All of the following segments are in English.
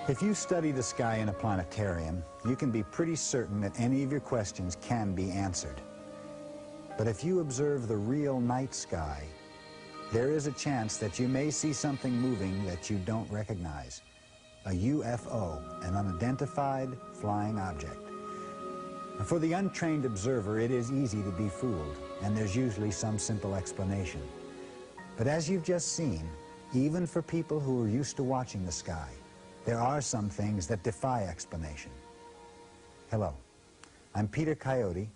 If you study the sky in a planetarium, you can be pretty certain that any of your questions can be answered. But if you observe the real night sky, there is a chance that you may see something moving that you don't recognize. A UFO, an unidentified flying object. And for the untrained observer, it is easy to be fooled, and there's usually some simple explanation. But as you've just seen, even for people who are used to watching the sky, there are some things that defy explanation. Hello, I'm Peter Coyote,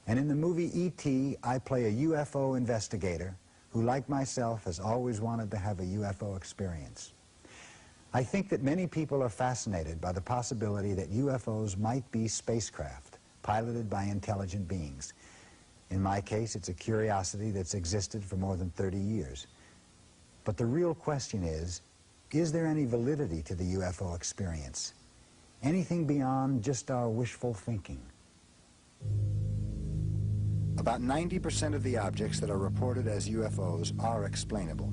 and in the movie E.T., I play a UFO investigator who, like myself, has always wanted to have a UFO experience. I think that many people are fascinated by the possibility that UFOs might be spacecraft piloted by intelligent beings. In my case, it's a curiosity that's existed for more than 30 years. But the real question is there any validity to the UFO experience? Anything beyond just our wishful thinking? About 90% of the objects that are reported as UFOs are explainable.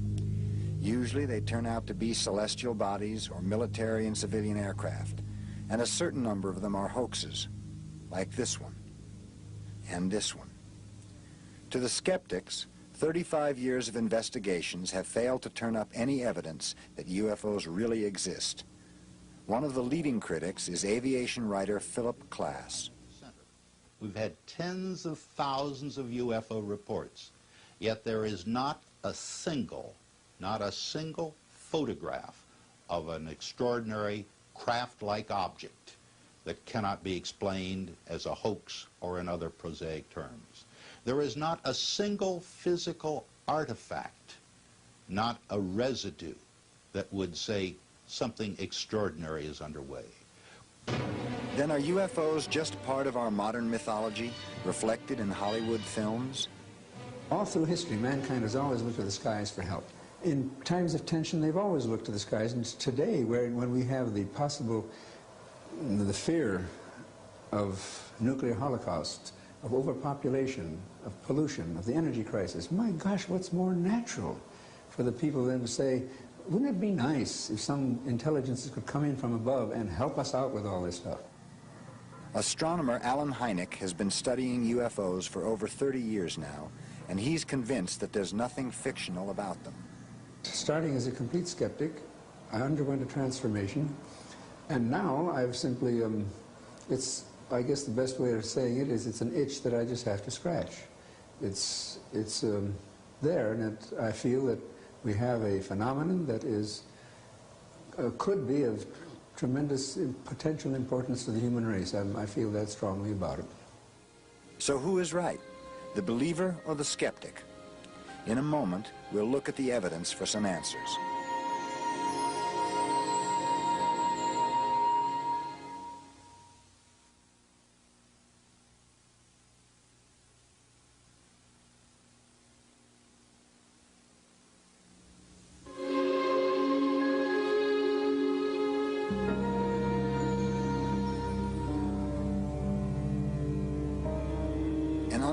Usually they turn out to be celestial bodies or military and civilian aircraft, and a certain number of them are hoaxes, like this one and this one. To the skeptics, 35 years of investigations have failed to turn up any evidence that UFOs really exist. One of the leading critics is aviation writer Philip Klass. We've had tens of thousands of UFO reports, yet there is not a single photograph of an extraordinary craft-like object that cannot be explained as a hoax or in other prosaic terms. There is not a single physical artifact, not a residue, that would say something extraordinary is underway. Then are UFOs just part of our modern mythology, reflected in Hollywood films? All through history, mankind has always looked to the skies for help. In times of tension, they've always looked to the skies, and today, when we have the fear of nuclear holocaust, of overpopulation, of pollution, of the energy crisis, my gosh, what's more natural for the people than to say, wouldn't it be nice if some intelligences could come in from above and help us out with all this stuff? Astronomer Alan Hynek has been studying UFOs for over 30 years now, and he's convinced that there's nothing fictional about them. Starting as a complete skeptic, I underwent a transformation, and now I've simply, I guess the best way of saying it is it's an itch that I just have to scratch. It's there, and I feel that we have a phenomenon that is, could be of tremendous potential importance to the human race. I feel that strongly about it. So who is right, the believer or the skeptic? In a moment, we'll look at the evidence for some answers.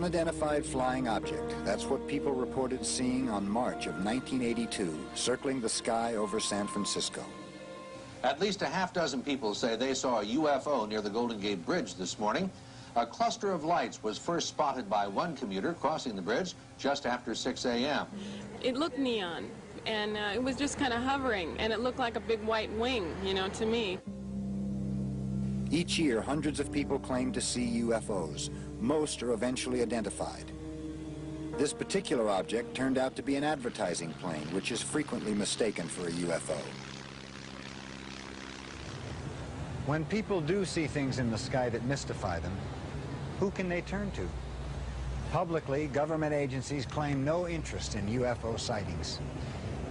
Unidentified flying object. That's what people reported seeing on March of 1982, circling the sky over San Francisco. At least a half dozen people say they saw a UFO near the Golden Gate Bridge this morning. A cluster of lights was first spotted by one commuter crossing the bridge just after 6 a.m. It looked neon, and it was just kind of hovering, and it looked like a big white wing, to me. Each year, hundreds of people claim to see UFOs. Most are eventually identified. This particular object turned out to be an advertising plane, which is frequently mistaken for a UFO. When people do see things in the sky that mystify them, who can they turn to? Publicly, government agencies claim no interest in UFO sightings.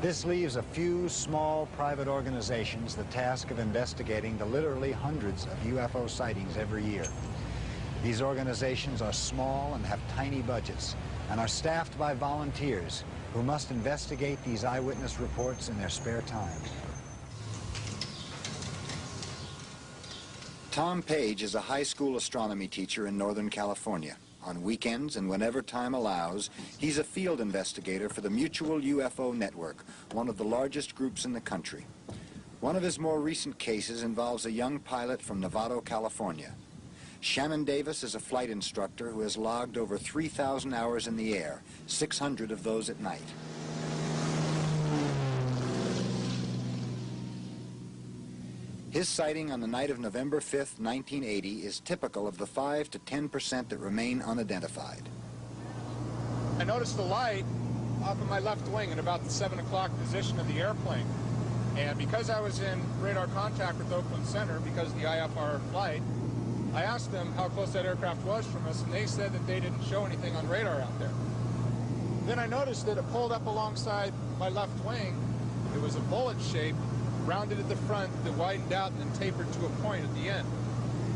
This leaves a few small private organizations the task of investigating the literally hundreds of UFO sightings every year. These organizations are small and have tiny budgets and are staffed by volunteers who must investigate these eyewitness reports in their spare time. Tom Page is a high school astronomy teacher in Northern California. On weekends and whenever time allows, he's a field investigator for the Mutual UFO Network, one of the largest groups in the country. One of his more recent cases involves a young pilot from Novato, California. Shannon Davis is a flight instructor who has logged over 3,000 hours in the air, 600 of those at night. His sighting on the night of November 5th, 1980 is typical of the 5 to 10% that remain unidentified. I noticed the light off of my left wing at about the 7 o'clock position of the airplane. And because I was in radar contact with Oakland Center, because of the IFR flight, I asked them how close that aircraft was from us, and they said that they didn't show anything on radar out there. Then I noticed that it pulled up alongside my left wing. It was a bullet shape, rounded at the front, that widened out and then tapered to a point at the end.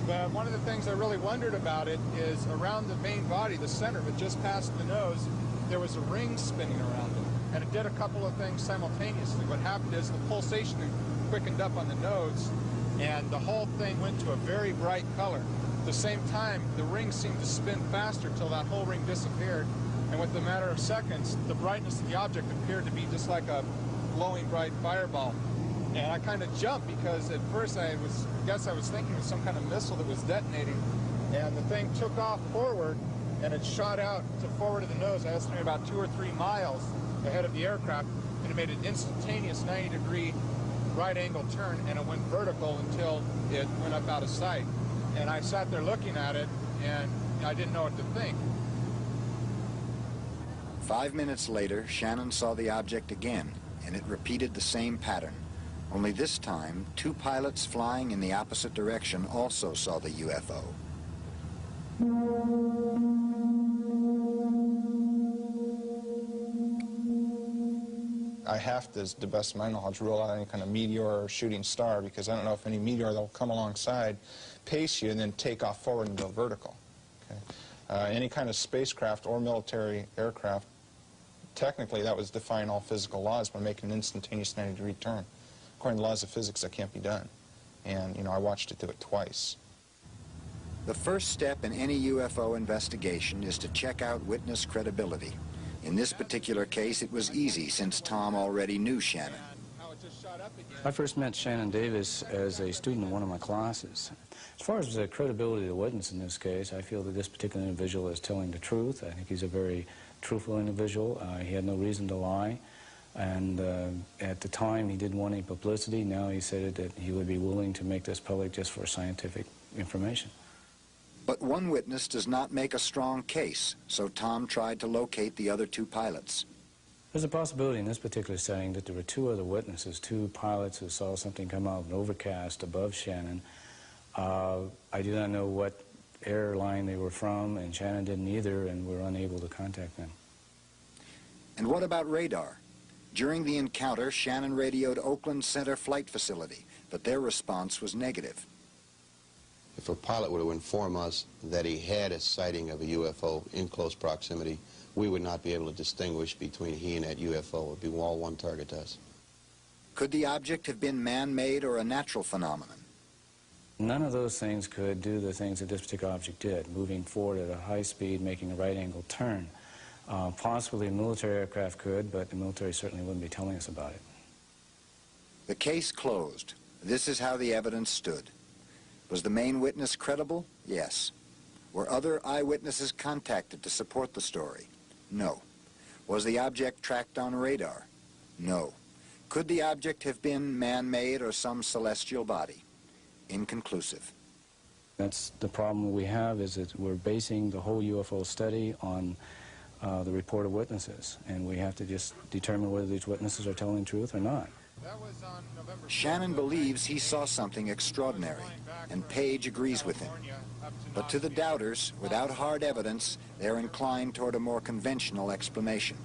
But one of the things I really wondered about it is around the main body, the center of it, just past the nose, there was a ring spinning around it. And it did a couple of things simultaneously. What happened is the pulsation quickened up on the nose, and the whole thing went to a very bright color. At the same time, the ring seemed to spin faster till that whole ring disappeared. And within a matter of seconds, the brightness of the object appeared to be just like a glowing bright fireball. And I kind of jumped because at first I guess I was thinking it was some kind of missile that was detonating. And the thing took off forward, and it shot out to forward of the nose. I estimated about 2 or 3 miles ahead of the aircraft, and it made an instantaneous 90-degree right-angle turn, and it went vertical until it went up out of sight. And I sat there looking at it, and I didn't know what to think. 5 minutes later, Shannon saw the object again, and it repeated the same pattern. Only this time, 2 pilots flying in the opposite direction also saw the UFO. I have to, to the best of my knowledge, rule out any kind of meteor or shooting star, because I don't know if any meteor that will come alongside, pace you, and then take off forward and go vertical. Okay? Any kind of spacecraft or military aircraft, technically that was defying all physical laws by making an instantaneous 90-degree turn. According to the laws of physics, that can't be done. And, you know, I watched it do it twice. The first step in any UFO investigation is to check out witness credibility. In this particular case, it was easy since Tom already knew Shannon. I first met Shannon Davis as a student in one of my classes. As far as the credibility of the witness in this case, I feel that this particular individual is telling the truth. I think he's a very truthful individual. He had no reason to lie. And at the time, he didn't want any publicity. Now he said that he would be willing to make this public just for scientific information. But one witness does not make a strong case, so Tom tried to locate the other 2 pilots. There's a possibility in this particular setting that there were 2 other witnesses, 2 pilots who saw something come out of an overcast above Shannon. I do not know what airline they were from, and Shannon didn't either, and we're unable to contact them. And what about radar? During the encounter, Shannon radioed Oakland Center Flight Facility, but their response was negative. If a pilot were to inform us that he had a sighting of a UFO in close proximity, we would not be able to distinguish between he and that UFO. It would be all one target to us. Could the object have been man-made or a natural phenomenon? None of those things could do the things that this particular object did, moving forward at a high speed, making a right-angle turn. Possibly a military aircraft could, but the military certainly wouldn't be telling us about it. The case closed. This is how the evidence stood. Was the main witness credible? Yes. Were other eyewitnesses contacted to support the story? No. Was the object tracked on radar? No. Could the object have been man-made or some celestial body? Inconclusive. That's the problem we have, is that we're basing the whole UFO study on the report of witnesses, and we have to just determine whether these witnesses are telling the truth or not. Shannon believes he saw something extraordinary, and Page agrees with him. But to the doubters, without hard evidence, they're inclined toward a more conventional explanation.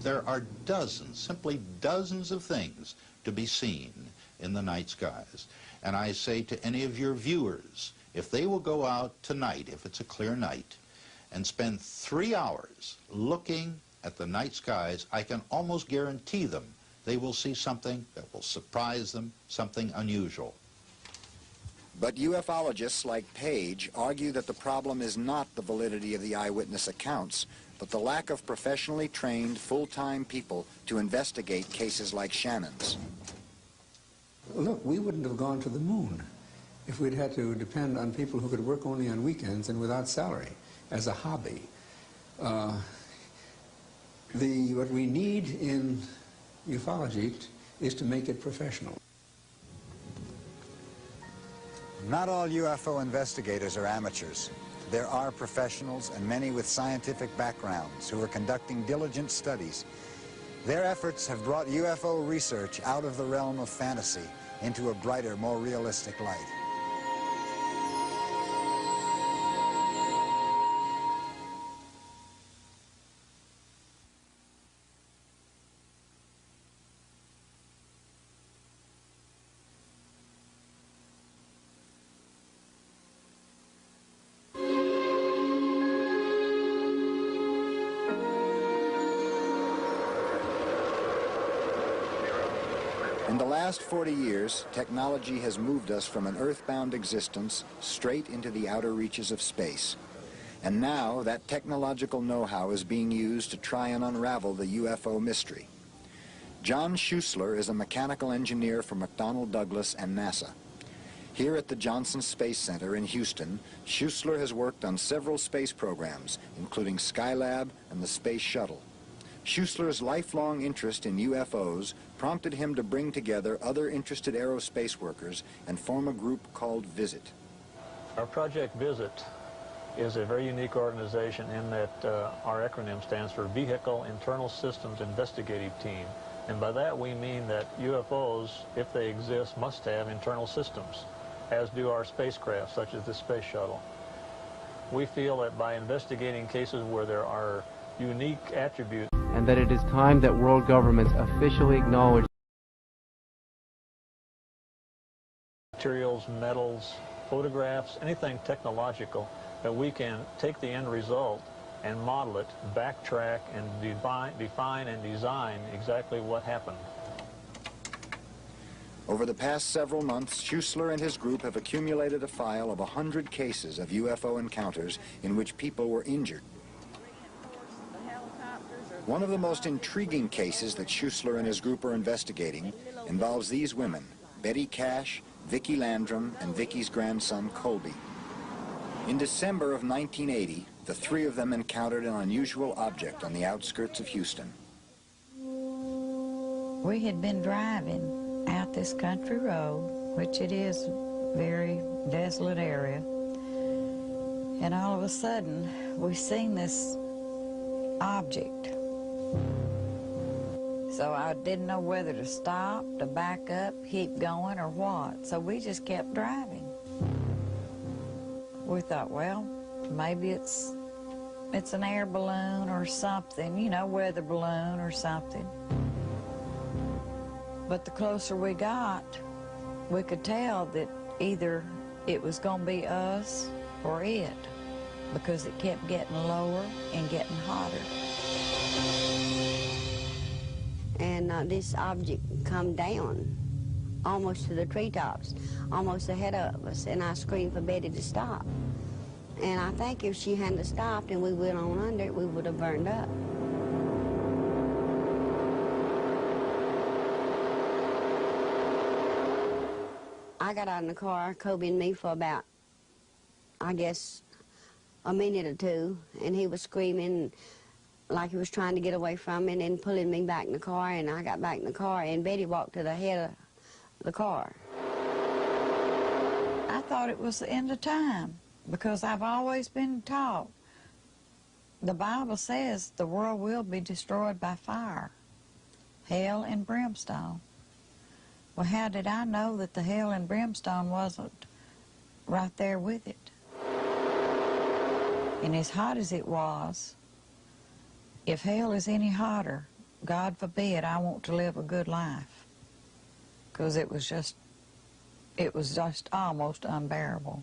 There are dozens, simply dozens of things to be seen in the night skies. And I say to any of your viewers, if they will go out tonight, if it's a clear night, and spend 3 hours looking at the night skies, I can almost guarantee them they will see something that will surprise them, something unusual. But ufologists like Page argue that the problem is not the validity of the eyewitness accounts, but the lack of professionally trained, full-time people to investigate cases like Shannon's. look, we wouldn't have gone to the moon if we'd had to depend on people who could work only on weekends and without salary as a hobby. What we need in ufology is to make it professional. Not all UFO investigators are amateurs. There are professionals and many with scientific backgrounds who are conducting diligent studies. Their efforts have brought UFO research out of the realm of fantasy into a brighter, more realistic light. In the last 40 years, technology has moved us from an earthbound existence straight into the outer reaches of space. And now that technological know-how is being used to try and unravel the UFO mystery. John Schuessler is a mechanical engineer for McDonnell Douglas and NASA. Here at the Johnson Space Center in Houston, Schuessler has worked on several space programs, including Skylab and the Space Shuttle. Schuessler's lifelong interest in UFOs prompted him to bring together other interested aerospace workers and form a group called VISIT. Our Project VISIT is a very unique organization in that our acronym stands for Vehicle Internal Systems Investigative Team. And by that we mean that UFOs, if they exist, must have internal systems, as do our spacecraft, such as the Space Shuttle. We feel that by investigating cases where there are unique attributes, and that it is time that world governments officially acknowledge materials, metals, photographs, anything technological, that we can take the end result and model it, backtrack, and define and design exactly what happened. Over the past several months, Schuessler and his group have accumulated a file of 100 cases of UFO encounters in which people were injured. One of the most intriguing cases that Schuessler and his group are investigating involves these women, Betty Cash, Vicki Landrum, and Vicki's grandson, Colby. In December of 1980, the three of them encountered an unusual object on the outskirts of Houston. We had been driving out this country road, which it is a very desolate area, and all of a sudden we seen this object. So I didn't know whether to stop, to back up, keep going, or what. So we just kept driving. We thought, well, maybe it's an air balloon or something, you know, weather balloon or something. But the closer we got, we could tell that either it was going to be us or it, because it kept getting lower and getting hotter. And this object come down almost to the treetops, almost ahead of us, and I screamed for Betty to stop. And I think if she hadn't stopped and we went on under it, we would have burned up. I got out in the car, Kobe and me, for about, I guess, a minute or two, and he was screaming like he was trying to get away from me and then pulling me back in the car, and I got back in the car, and Betty walked to the head of the car. I thought it was the end of time, because I've always been taught the Bible says the world will be destroyed by fire, hell and brimstone. Well, how did I know that the hell and brimstone wasn't right there with it? And as hot as it was, if hell is any hotter, God forbid I want to live a good life, because it was just almost unbearable.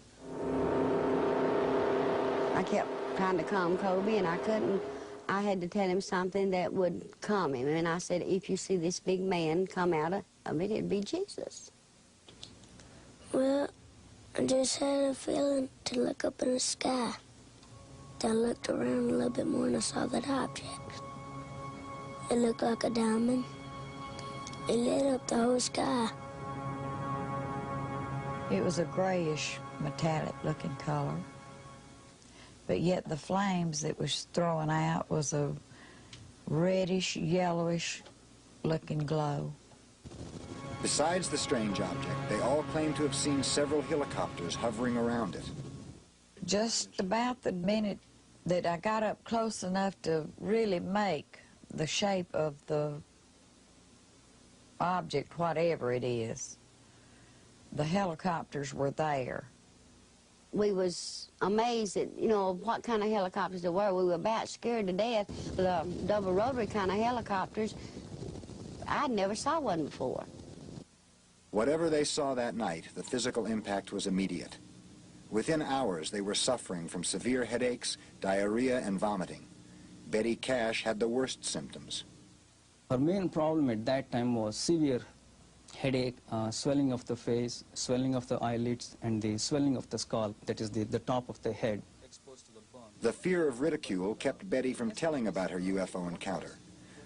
I kept trying to calm Kobe, and I couldn't. I had to tell him something that would calm him, and I said, if you see this big man come out of it, it'd be Jesus. Well, I just had a feeling to look up in the sky. I looked around a little bit more and I saw that object. It looked like a diamond. It lit up the whole sky. It was a grayish, metallic-looking color, but yet the flames it was throwing out was a reddish, yellowish-looking glow. Besides the strange object, they all claim to have seen several helicopters hovering around it. Just about the minute that I got up close enough to really make the shape of the object, whatever it is, the helicopters were there. We was amazed at, you know, what kind of helicopters there were. We were about scared to death. The double rotary kind of helicopters, I'd never saw one before. Whatever they saw that night, the physical impact was immediate. Within hours, they were suffering from severe headaches, diarrhea, and vomiting. Betty Cash had the worst symptoms. Her main problem at that time was severe headache, swelling of the face, swelling of the eyelids, and the swelling of the scalp, that is the top of the head. The fear of ridicule kept Betty from telling about her UFO encounter.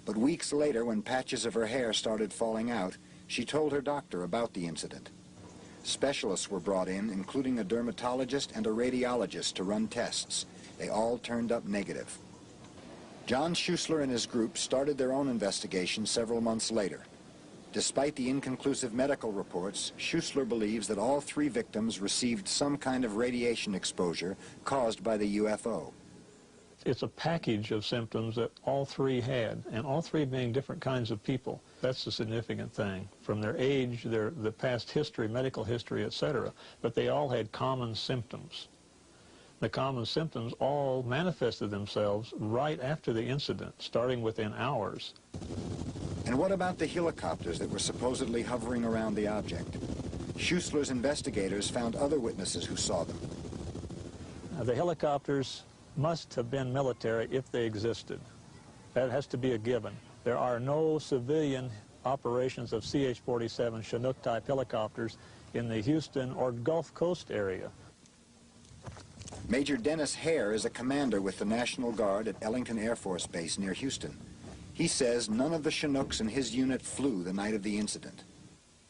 But weeks later, when patches of her hair started falling out, she told her doctor about the incident. Specialists were brought in, including a dermatologist and a radiologist, to run tests. They all turned up negative. John Schuessler and his group started their own investigation several months later. Despite the inconclusive medical reports, Schuessler believes that all 3 victims received some kind of radiation exposure caused by the UFO. It's a package of symptoms that all 3 had, and all 3 being different kinds of people. That's the significant thing, from their age, the past history, medical history, etc. But they all had common symptoms. The common symptoms all manifested themselves right after the incident, starting within hours. And what about the helicopters that were supposedly hovering around the object? Schuessler's investigators found other witnesses who saw them. The helicopters must have been military if they existed. That has to be a given. There are no civilian operations of CH-47 Chinook-type helicopters in the Houston or Gulf Coast area. Major Dennis Hare is a commander with the National Guard at Ellington Air Force Base near Houston. He says none of the Chinooks in his unit flew the night of the incident.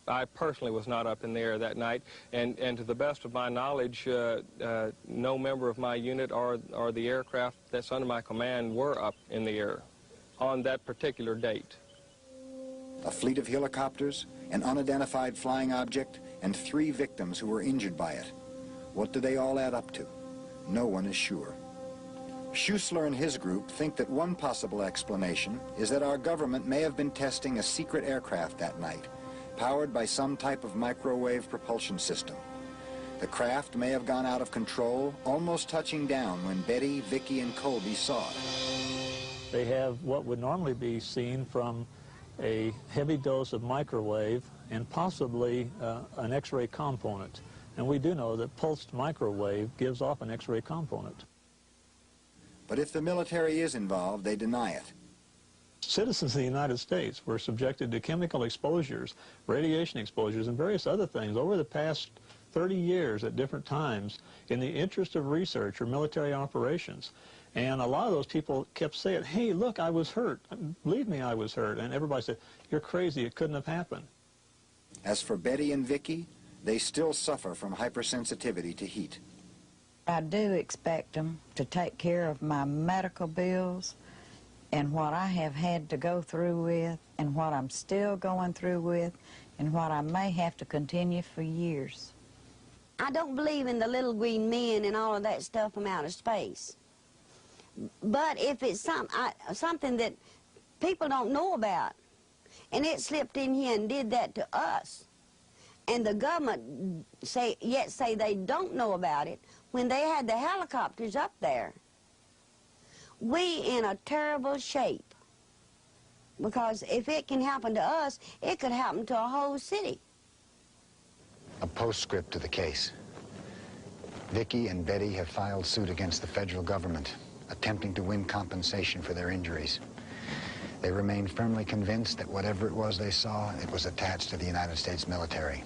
I personally was not up in the air that night, and to the best of my knowledge, no member of my unit or the aircraft that's under my command were up in the air on that particular date. A fleet of helicopters, an unidentified flying object, and 3 victims who were injured by it. What do they all add up to? No one is sure. Schuessler and his group think that one possible explanation is that our government may have been testing a secret aircraft that night, powered by some type of microwave propulsion system. The craft may have gone out of control, almost touching down when Betty, Vicky, and Colby saw it. They have what would normally be seen from a heavy dose of microwave and possibly an X-ray component. And we do know that pulsed microwave gives off an X-ray component. But if the military is involved, they deny it. Citizens of the United States were subjected to chemical exposures, radiation exposures, and various other things over the past 30 years at different times in the interest of research or military operations. And a lot of those people kept saying, hey, look, I was hurt. Believe me, I was hurt. And everybody said, you're crazy, it couldn't have happened. As for Betty and Vicky, they still suffer from hypersensitivity to heat. I do expect them to take care of my medical bills and what I have had to go through with and what I'm still going through with and what I may have to continue for years. I don't believe in the little green men and all of that stuff from outer space. But if it's something that people don't know about, and it slipped in here and did that to us, and the government say they don't know about it, when they had the helicopters up there, we in a terrible shape. Because if it can happen to us, it could happen to a whole city. A postscript to the case. Vicky and Betty have filed suit against the federal government, attempting to win compensation for their injuries. They remain firmly convinced that whatever it was they saw, it was attached to the United States military.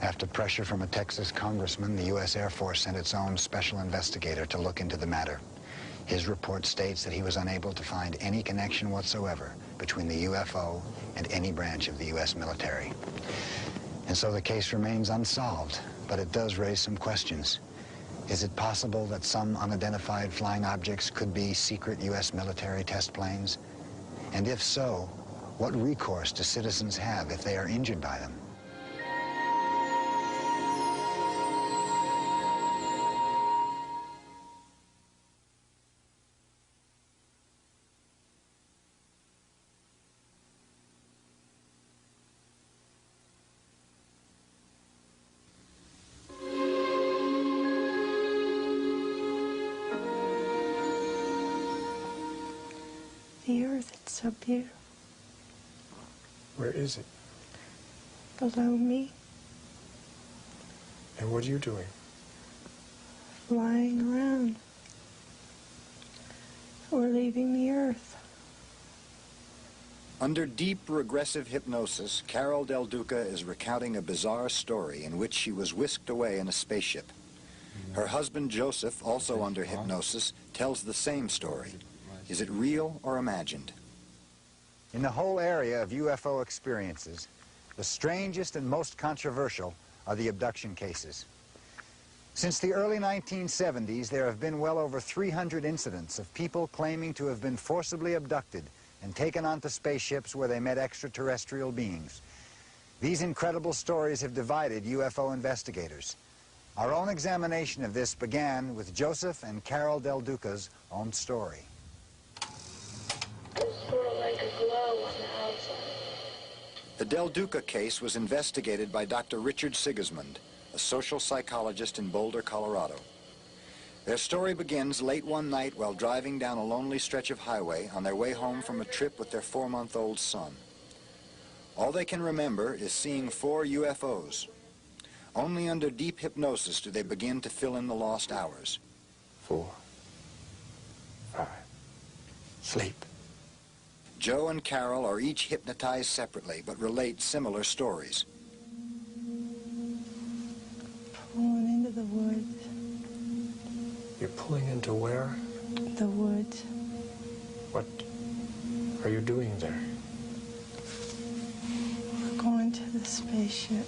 After pressure from a Texas congressman, the U.S. Air Force sent its own special investigator to look into the matter. His report states that he was unable to find any connection whatsoever between the UFO and any branch of the U.S. military. And so the case remains unsolved, but it does raise some questions. Is it possible that some unidentified flying objects could be secret U.S. military test planes? And if so, what recourse do citizens have if they are injured by them? The earth, it's so beautiful. Where is it? Below me, And what are you doing? flying around. We're leaving the earth. Under deep regressive hypnosis, Carol Del Duca is recounting a bizarre story in which she was whisked away in a spaceship. Her husband, Joseph, also under hypnosis, tells the same story. Is it real or imagined? In the whole area of UFO experiences, the strangest and most controversial are the abduction cases. Since the early 1970s, there have been well over 300 incidents of people claiming to have been forcibly abducted and taken onto spaceships where they met extraterrestrial beings. These incredible stories have divided UFO investigators. Our own examination of this began with Joseph and Carol Del Duca's own story. Like a glow on the outside. The Del Duca case was investigated by Dr. Richard Sigismund, a social psychologist in Boulder, Colorado. Their story begins late one night while driving down a lonely stretch of highway on their way home from a trip with their 4-month-old son. All they can remember is seeing 4 UFOs. Only under deep hypnosis do they begin to fill in the lost hours. 4, 5, sleep. Joe and Carol are each hypnotized separately, but relate similar stories. Pulling into the woods. You're pulling into where? The woods. What are you doing there? We're going to the spaceship.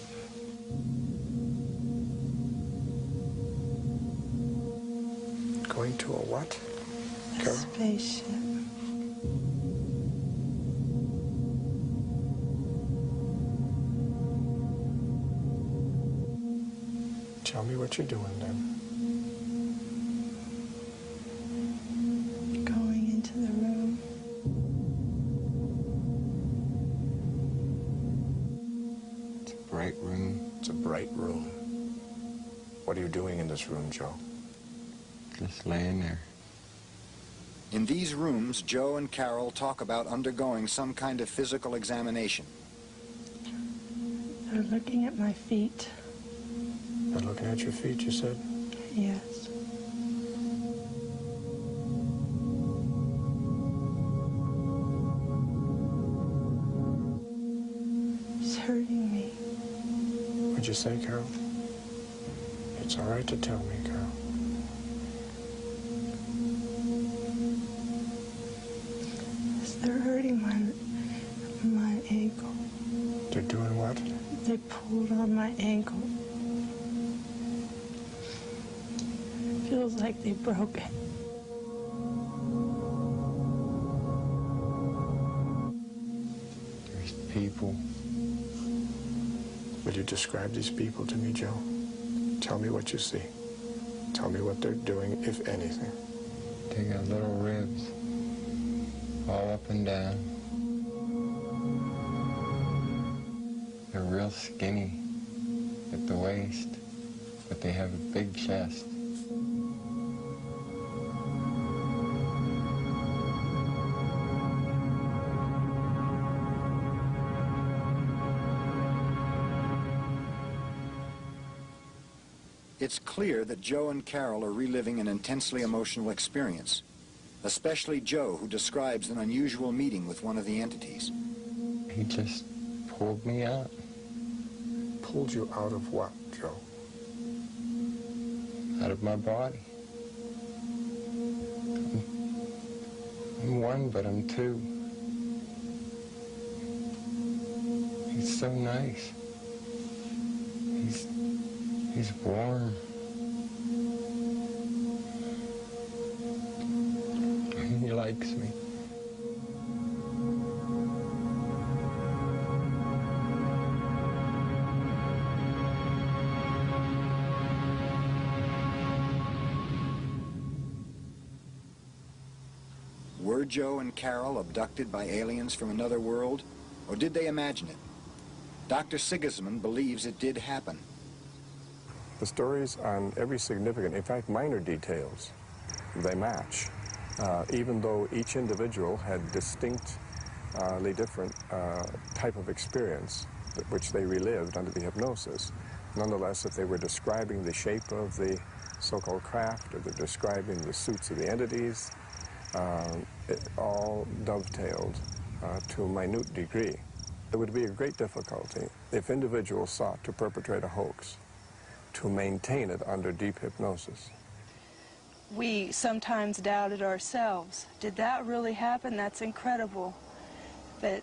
Going to a what? The Carol? spaceship. Tell me what you're doing then. Going into the room. It's a bright room. It's a bright room. What are you doing in this room, Joe? Just laying there. In these rooms, Joe and Carol talk about undergoing some kind of physical examination. They're looking at my feet. They're looking at your feet, you said? Yes. It's hurting me. What'd you say, Carol? It's all right to tell me, Carol. They're hurting my ankle. They're doing what? They pulled on my ankle. Feels like they broke it. There's people. Will you describe these people to me, Joe? Tell me what you see. Tell me what they're doing, if anything. They got little ribs all up and down. They're real skinny at the waist, but they have a big chest. It's clear that Joe and Carol are reliving an intensely emotional experience, especially Joe, who describes an unusual meeting with one of the entities. He just pulled me out. Pulled you out of what, Joe? Out of my body. I'm one, but I'm two. He's so nice. He's warm. He likes me. Were Joe and Carol abducted by aliens from another world, or did they imagine it? Dr. Sigismund believes it did happen. The stories on every significant, in fact, minor details, they match. Even though each individual had distinctly different type of experience, which they relived under the hypnosis, nonetheless, if they were describing the shape of the so-called craft, or they're describing the suits of the entities, it all dovetailed to a minute degree. It would be a great difficulty if individuals sought to perpetrate a hoax to maintain it under deep hypnosis. We sometimes doubted ourselves. Did that really happen? That's incredible. But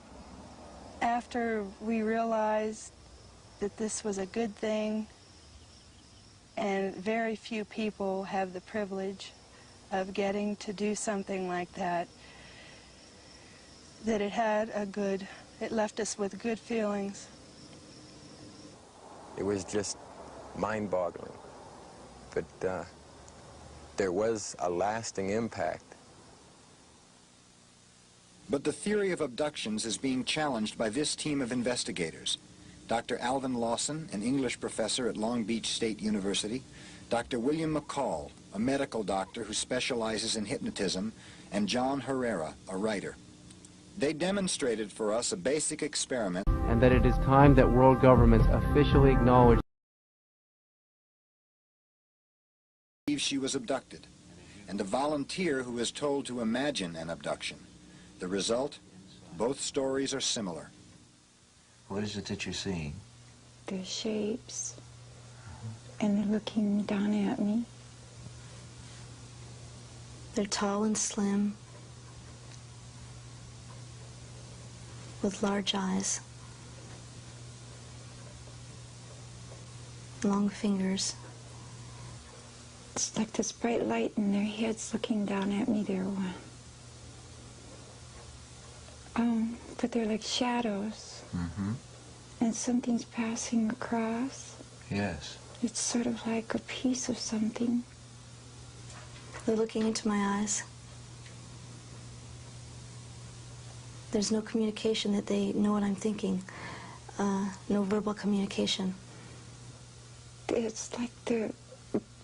after we realized that this was a good thing, and very few people have the privilege of getting to do something like that, that it left us with good feelings. It was just mind-boggling, but there was a lasting impact. But the theory of abductions is being challenged by this team of investigators. Dr. Alvin Lawson, an English professor at Long Beach State University, Dr. William McCall, a medical doctor who specializes in hypnotism, and John Herrera, a writer. They demonstrated for us a basic experiment. And that it is time that world governments officially acknowledge She was abducted, and a volunteer who is told to imagine an abduction. The result? Both stories are similar. What is it that you're seeing? They're shapes, and they're looking down at me. They're tall and slim, with large eyes, long fingers. It's like this bright light in their heads looking down at me. But they're like shadows. Mm-hmm. And something's passing across. Yes. It's sort of like a piece of something. They're looking into my eyes. There's no communication that they know what I'm thinking. No verbal communication. It's like they're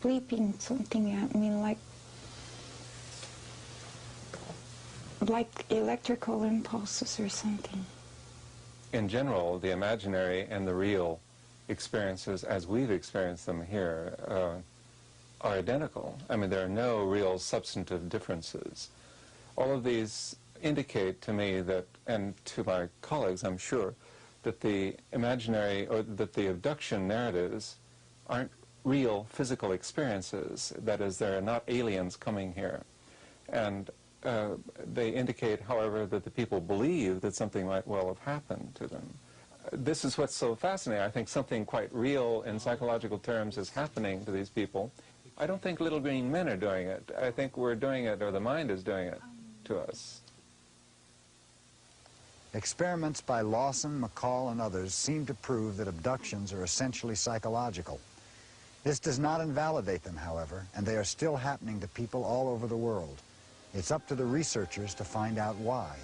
bleeping something at me, like electrical impulses or something. In general, the imaginary and the real experiences, as we've experienced them here, are identical. I mean, there are no real substantive differences. All of these indicate to me that, and to my colleagues, I'm sure, that the imaginary or that the abduction narratives aren't real physical experiences. That is, they're not aliens coming here. And they indicate, however, that the people believe that something might well have happened to them. This is what's so fascinating. I think something quite real in psychological terms is happening to these people. I don't think little green men are doing it. I think we're doing it, or the mind is doing it to us. Experiments by Lawson, McCall, and others seem to prove that abductions are essentially psychological. This does not invalidate them, however, and they are still happening to people all over the world. It's up to the researchers to find out why.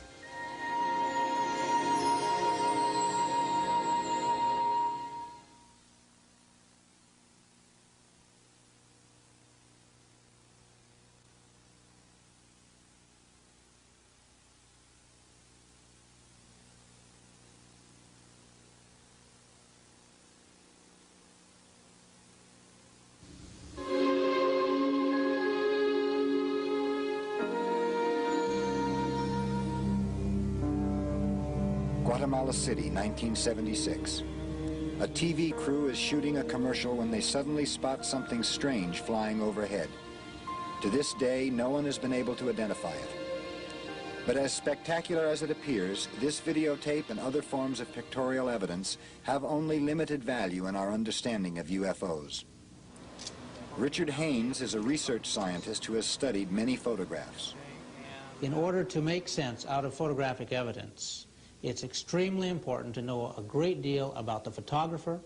Guatemala City, 1976. A TV crew is shooting a commercial when they suddenly spot something strange flying overhead. To this day, no one has been able to identify it. But as spectacular as it appears, this videotape and other forms of pictorial evidence have only limited value in our understanding of UFOs. Richard Haynes is a research scientist who has studied many photographs. In order to make sense out of photographic evidence, it's extremely important to know a great deal about the photographer,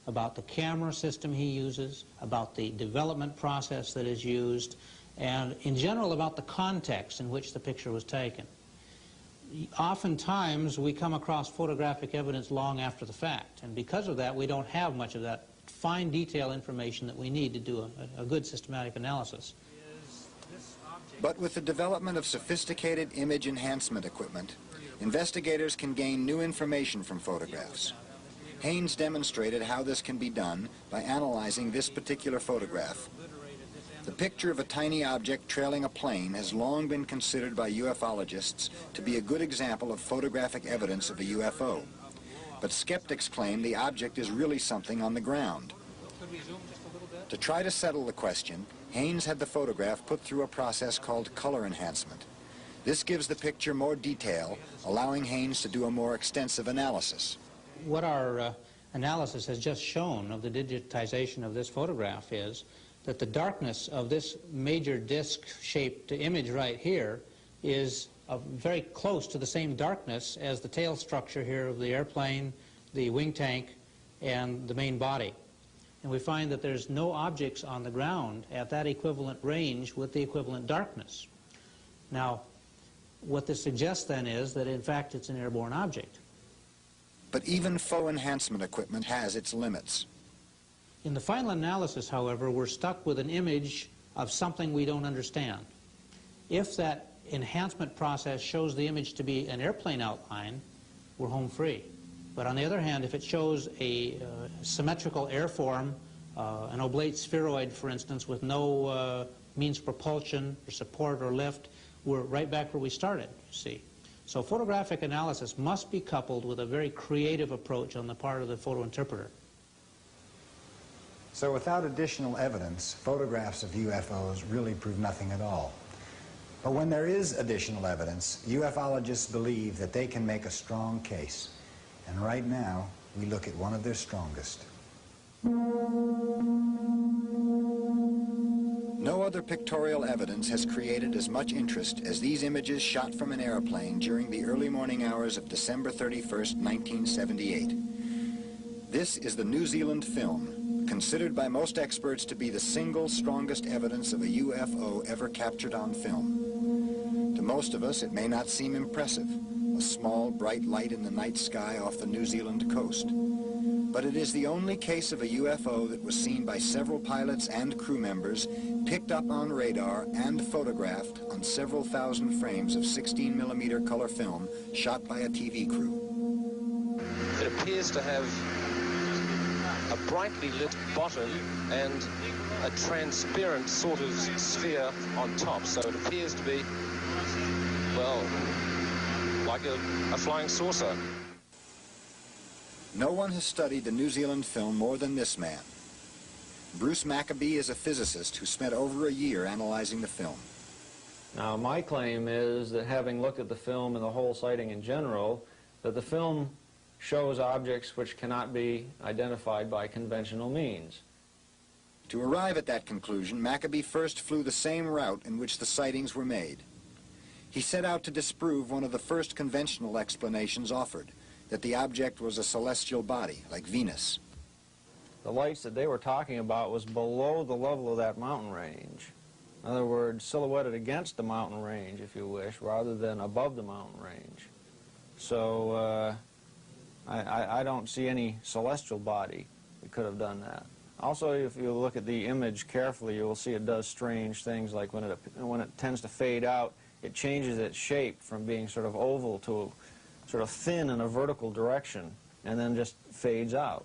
about the camera system he uses, about the development process that is used, and in general about the context in which the picture was taken. Oftentimes we come across photographic evidence long after the fact, and because of that we don't have much of that fine detail information that we need to do a good systematic analysis. But with the development of sophisticated image enhancement equipment, investigators can gain new information from photographs. Haynes demonstrated how this can be done by analyzing this particular photograph. The picture of a tiny object trailing a plane has long been considered by ufologists to be a good example of photographic evidence of a UFO. But skeptics claim the object is really something on the ground. To try to settle the question, Haynes had the photograph put through a process called color enhancement. This gives the picture more detail, allowing Haynes to do a more extensive analysis. What our analysis has just shown of the digitization of this photograph is that the darkness of this major disc-shaped image right here is very close to the same darkness as the tail structure here of the airplane, the wing tank, and the main body. And we find that there's no objects on the ground at that equivalent range with the equivalent darkness. Now, what this suggests then is that in fact it's an airborne object. But even faux enhancement equipment has its limits. In the final analysis, however, we're stuck with an image of something we don't understand. If that enhancement process shows the image to be an airplane outline, we're home free. But on the other hand, if it shows a symmetrical airform, an oblate spheroid, for instance, with no means of propulsion or support or lift, we're right back where we started, you see. So photographic analysis must be coupled with a very creative approach on the part of the photo interpreter. So without additional evidence, photographs of UFOs really prove nothing at all. But when there is additional evidence, ufologists believe that they can make a strong case. And right now, we look at one of their strongest. No other pictorial evidence has created as much interest as these images shot from an airplane during the early morning hours of December 31st, 1978. This is the New Zealand film, considered by most experts to be the single strongest evidence of a UFO ever captured on film. To most of us, it may not seem impressive, a small, bright light in the night sky off the New Zealand coast. But it is the only case of a UFO that was seen by several pilots and crew members, picked up on radar and photographed on several thousand frames of 16mm color film shot by a TV crew. It appears to have a brightly lit bottom and a transparent sort of sphere on top, so it appears to be, well, like a flying saucer. No one has studied the New Zealand film more than this man. Bruce Maccabee is a physicist who spent over a year analyzing the film. Now, my claim is that having looked at the film and the whole sighting in general, that the film shows objects which cannot be identified by conventional means. To arrive at that conclusion, Maccabee first flew the same route in which the sightings were made. He set out to disprove one of the first conventional explanations offered, that the object was a celestial body, like Venus. The lights that they were talking about was below the level of that mountain range. In other words, silhouetted against the mountain range, if you wish, rather than above the mountain range. So I don't see any celestial body that could have done that. Also, if you look at the image carefully, you will see it does strange things, like when it tends to fade out, it changes its shape from being sort of oval to sort of thin in a vertical direction, and then just fades out.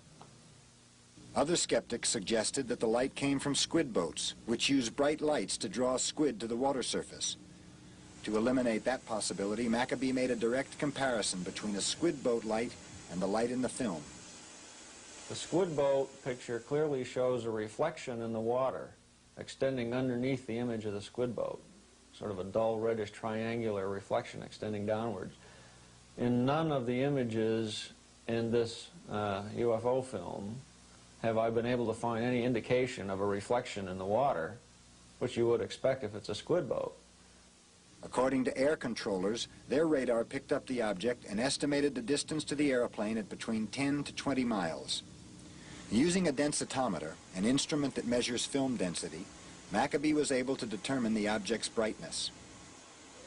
Other skeptics suggested that the light came from squid boats, which use bright lights to draw squid to the water surface. To eliminate that possibility, Maccabee made a direct comparison between a squid boat light and the light in the film. The squid boat picture clearly shows a reflection in the water extending underneath the image of the squid boat, sort of a dull reddish triangular reflection extending downwards. In none of the images in this UFO film have I been able to find any indication of a reflection in the water, which you would expect if it's a squid boat. According to air controllers, their radar picked up the object and estimated the distance to the airplane at between 10 to 20 miles. Using a densitometer, an instrument that measures film density, Maccabee was able to determine the object's brightness.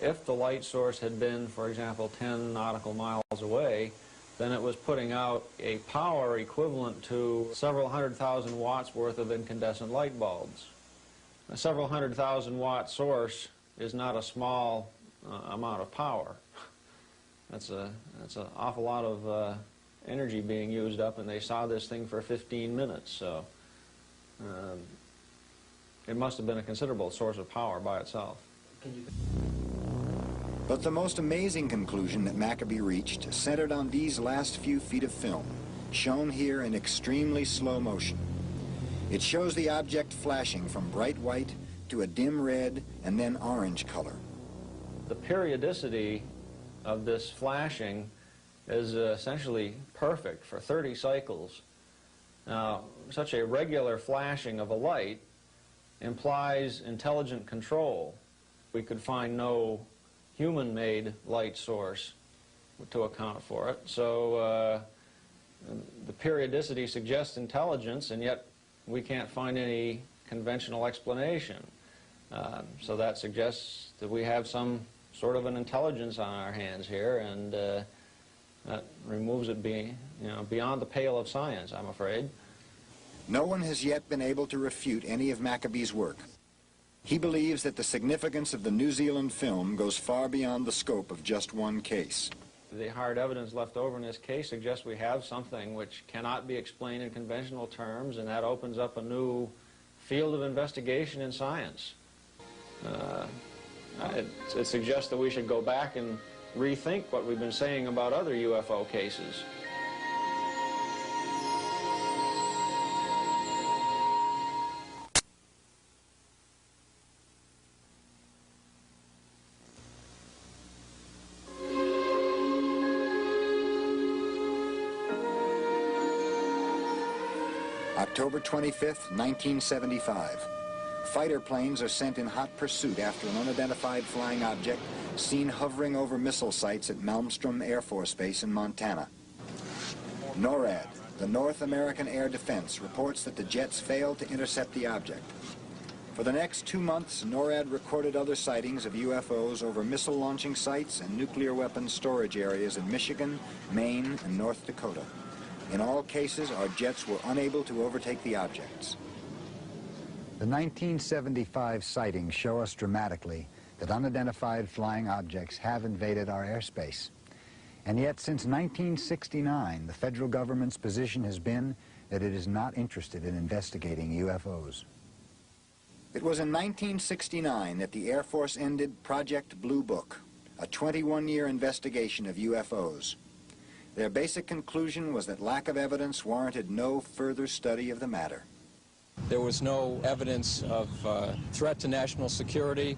If the light source had been, for example, 10 nautical miles away, then it was putting out a power equivalent to several 100,000 watts worth of incandescent light bulbs. A several 100,000 watt source is not a small amount of power. That's an awful lot of energy being used up, and they saw this thing for 15 minutes, so it must have been a considerable source of power by itself. But the most amazing conclusion that Maccabee reached centered on these last few feet of film, shown here in extremely slow motion. It shows the object flashing from bright white to a dim red and then orange color. The periodicity of this flashing is essentially perfect for 30 cycles. Now, such a regular flashing of a light implies intelligent control. We could find no human-made light source to account for it. So the periodicity suggests intelligence, and yet we can't find any conventional explanation. So that suggests that we have some sort of an intelligence on our hands here, and that removes it beyond the pale of science, I'm afraid. No one has yet been able to refute any of Maccabee's work. He believes that the significance of the New Zealand film goes far beyond the scope of just one case. The hard evidence left over in this case suggests we have something which cannot be explained in conventional terms, and that opens up a new field of investigation in science. It suggests that we should go back and rethink what we've been saying about other UFO cases. October 25th, 1975. Fighter planes are sent in hot pursuit after an unidentified flying object seen hovering over missile sites at Malmstrom Air Force Base in Montana. NORAD, the North American Air Defense, reports that the jets failed to intercept the object. For the next 2 months, NORAD recorded other sightings of UFOs over missile launching sites and nuclear weapons storage areas in Michigan, Maine, and North Dakota. In all cases, our jets were unable to overtake the objects. The 1975 sightings show us dramatically that unidentified flying objects have invaded our airspace. And yet, since 1969, the federal government's position has been that it is not interested in investigating UFOs. It was in 1969 that the Air Force ended Project Blue Book, a 21-year investigation of UFOs. Their basic conclusion was that lack of evidence warranted no further study of the matter. There was no evidence of threat to national security.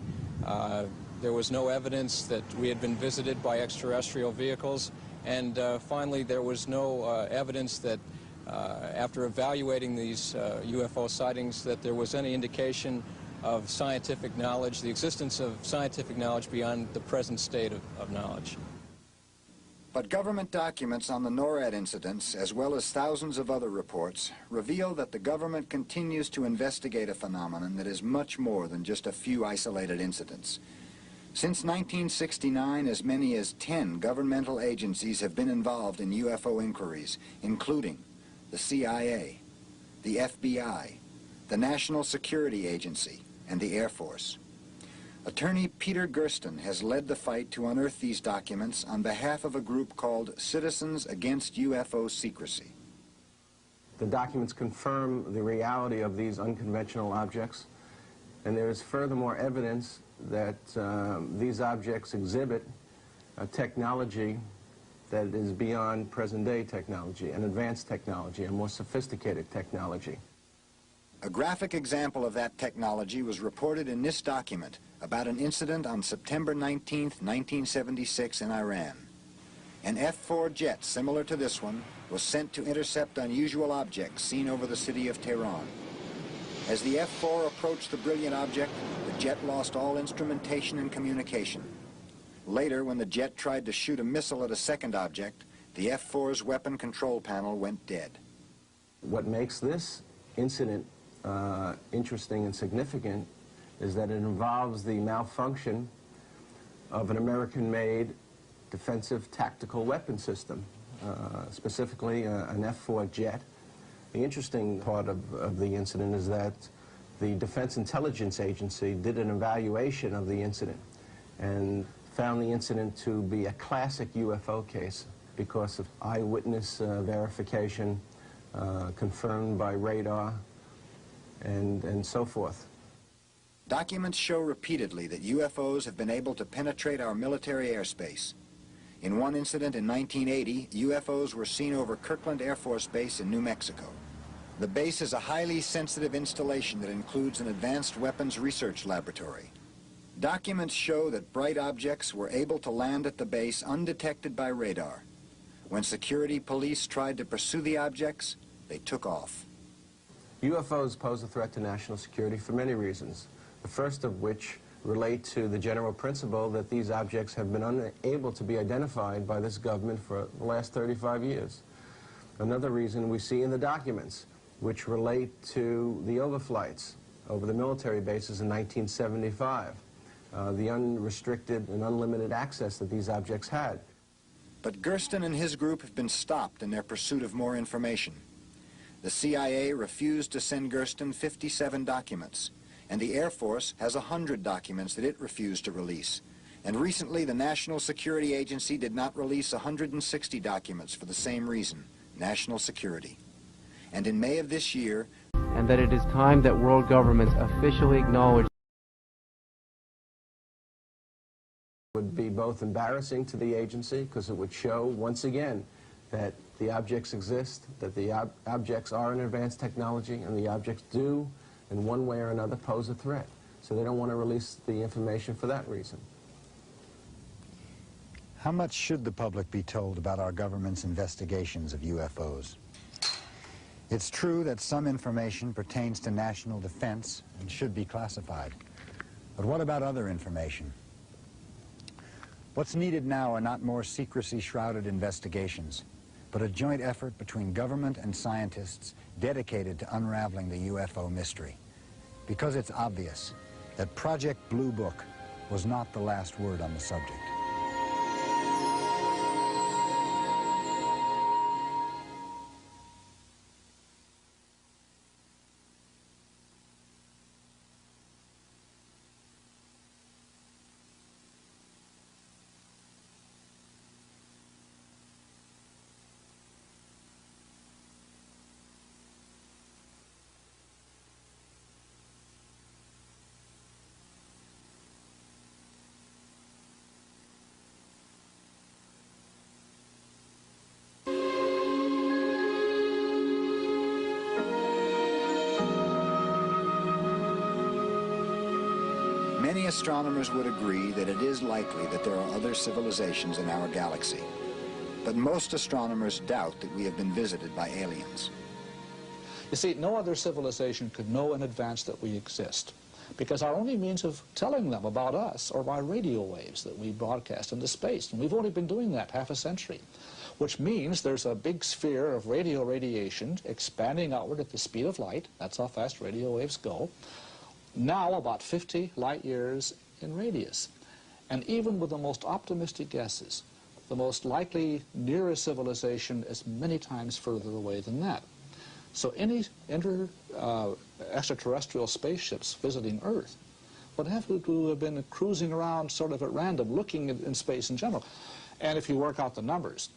There was no evidence that we had been visited by extraterrestrial vehicles. And finally, there was no evidence that after evaluating these UFO sightings, that there was any indication of scientific knowledge, the existence of scientific knowledge beyond the present state of knowledge. But government documents on the NORAD incidents, as well as thousands of other reports, reveal that the government continues to investigate a phenomenon that is much more than just a few isolated incidents. Since 1969, as many as 10 governmental agencies have been involved in UFO inquiries, including the CIA, the FBI, the National Security Agency, and the Air Force. Attorney Peter Gersten has led the fight to unearth these documents on behalf of a group called Citizens Against UFO Secrecy. The documents confirm the reality of these unconventional objects, and there is furthermore evidence that these objects exhibit a technology that is beyond present-day technology, an advanced technology, a more sophisticated technology. A graphic example of that technology was reported in this document about an incident on September 19, 1976 in Iran. An F-4 jet similar to this one was sent to intercept unusual objects seen over the city of Tehran. As the F-4 approached the brilliant object, the jet lost all instrumentation and communication. Later, when the jet tried to shoot a missile at a second object, the F-4's weapon control panel went dead. What makes this incident interesting and significant is that it involves the malfunction of an American-made defensive tactical weapon system, specifically an F-4 jet. The interesting part of the incident is that the Defense Intelligence Agency did an evaluation of the incident and found the incident to be a classic UFO case because of eyewitness verification, confirmed by radar, and so forth. Documents show repeatedly that UFOs have been able to penetrate our military airspace. In one incident in 1980, UFOs were seen over Kirtland Air Force Base in New Mexico. The base is a highly sensitive installation that includes an advanced weapons research laboratory. Documents show that bright objects were able to land at the base undetected by radar. When security police tried to pursue the objects, they took off. UFOs pose a threat to national security for many reasons, the first of which relate to the general principle that these objects have been unable to be identified by this government for the last 35 years. Another reason we see in the documents, which relate to the overflights over the military bases in 1975, the unrestricted and unlimited access that these objects had. But Gersten and his group have been stopped in their pursuit of more information. The CIA refused to send Gersten 57 documents, and the Air Force has 100 documents that it refused to release. And recently, the National Security Agency did not release 160 documents for the same reason, national security. And in May of this year, and that it is time that world governments officially acknowledge would be both embarrassing to the agency because it would show once again that the objects exist, that the objects are an advanced technology, and the objects do in one way or another pose a threat. So they don't want to release the information for that reason. How much should the public be told about our government's investigations of UFOs? It's true that some information pertains to national defense and should be classified. But what about other information? What's needed now are not more secrecy-shrouded investigations, but a joint effort between government and scientists dedicated to unraveling the UFO mystery. Because it's obvious that Project Blue Book was not the last word on the subject. Many astronomers would agree that it is likely that there are other civilizations in our galaxy. But most astronomers doubt that we have been visited by aliens. You see, no other civilization could know in advance that we exist, because our only means of telling them about us are by radio waves that we broadcast into space, and we've only been doing that half a century, which means there's a big sphere of radio radiation expanding outward at the speed of light. That's how fast radio waves go. Now about 50 light years in radius. And even with the most optimistic guesses, the most likely nearest civilization is many times further away than that. So any extraterrestrial spaceships visiting Earth would have to have been cruising around sort of at random, looking in space in general. And if you work out the numbers,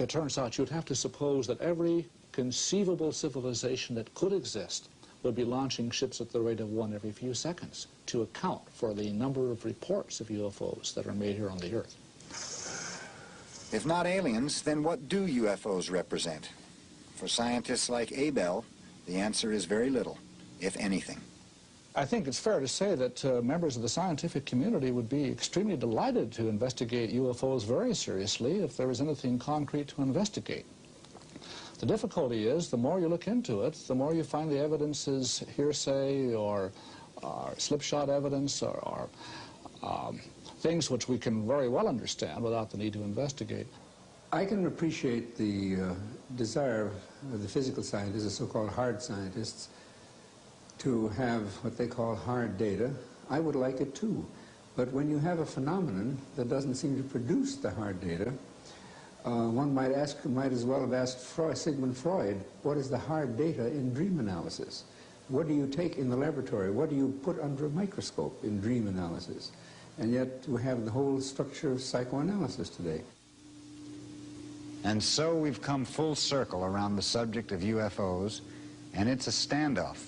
it turns out you'd have to suppose that every conceivable civilization that could exist would be launching ships at the rate of one every few seconds to account for the number of reports of UFOs that are made here on the Earth. If not aliens, then what do UFOs represent? For scientists like Abel, the answer is very little, if anything. I think it's fair to say that members of the scientific community would be extremely delighted to investigate UFOs very seriously if there was anything concrete to investigate. The difficulty is, the more you look into it, the more you find the evidence is hearsay or slipshod evidence or things which we can very well understand without the need to investigate. I can appreciate the desire of the physical scientists, the so-called hard scientists, to have what they call hard data. I would like it too. But when you have a phenomenon that doesn't seem to produce the hard data, one might as well have asked Sigmund Freud, what is the hard data in dream analysis? What do you take in the laboratory? What do you put under a microscope in dream analysis? And yet we have the whole structure of psychoanalysis today. And so we've come full circle around the subject of UFOs, and it's a standoff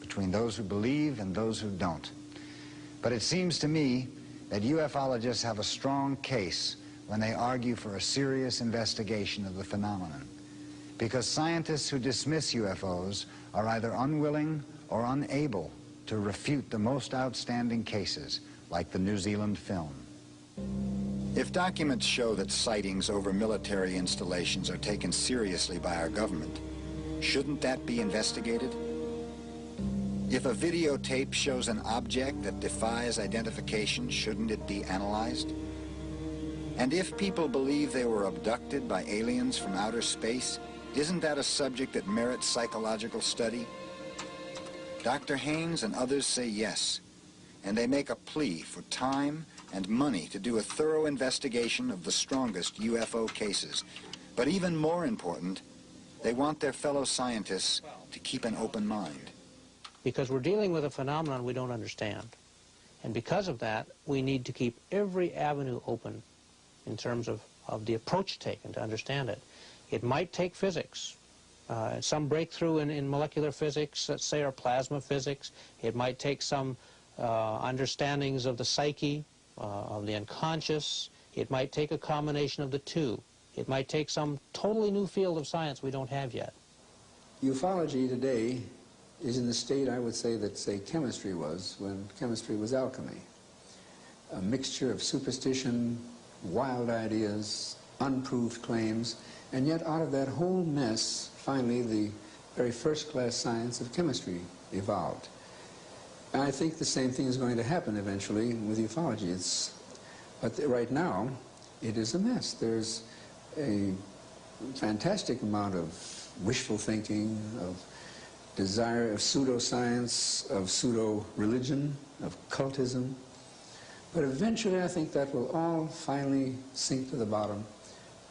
between those who believe and those who don't. But it seems to me that ufologists have a strong case when they argue for a serious investigation of the phenomenon, because scientists who dismiss UFOs are either unwilling or unable to refute the most outstanding cases, like the New Zealand film. If documents show that sightings over military installations are taken seriously by our government, shouldn't that be investigated? If a videotape shows an object that defies identification, shouldn't it be analyzed? And if people believe they were abducted by aliens from outer space, isn't that a subject that merits psychological study? Dr. Haynes and others say yes, and they make a plea for time and money to do a thorough investigation of the strongest UFO cases. But even more important, they want their fellow scientists to keep an open mind. Because we're dealing with a phenomenon we don't understand. And because of that, we need to keep every avenue open in terms of the approach taken to understand it. It might take physics, some breakthrough in molecular physics, let's say, or plasma physics. It might take some understandings of the psyche, of the unconscious. It might take a combination of the two. It might take some totally new field of science we don't have yet. Ufology today is in the state, I would say, that, say, chemistry was when chemistry was alchemy. A mixture of superstition, wild ideas, unproved claims, and yet out of that whole mess, finally, the very first-class science of chemistry evolved. And I think the same thing is going to happen eventually with ufology. But right now, it is a mess. There's a fantastic amount of wishful thinking, of desire, of pseudoscience, of pseudo-religion, of cultism. But eventually, I think that will all finally sink to the bottom,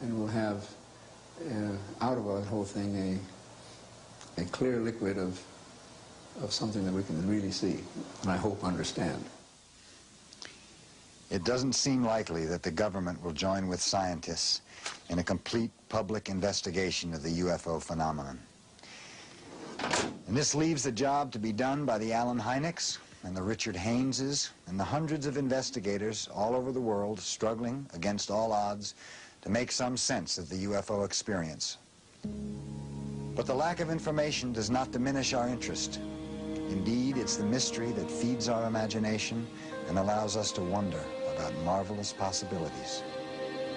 and we'll have, out of that whole thing, a clear liquid of something that we can really see, and I hope understand. It doesn't seem likely that the government will join with scientists in a complete public investigation of the UFO phenomenon. And this leaves the job to be done by the Allen Hyneks and the Richard Hayneses and the hundreds of investigators all over the world struggling against all odds to make some sense of the UFO experience. But the lack of information does not diminish our interest. Indeed, it's the mystery that feeds our imagination and allows us to wonder about marvelous possibilities.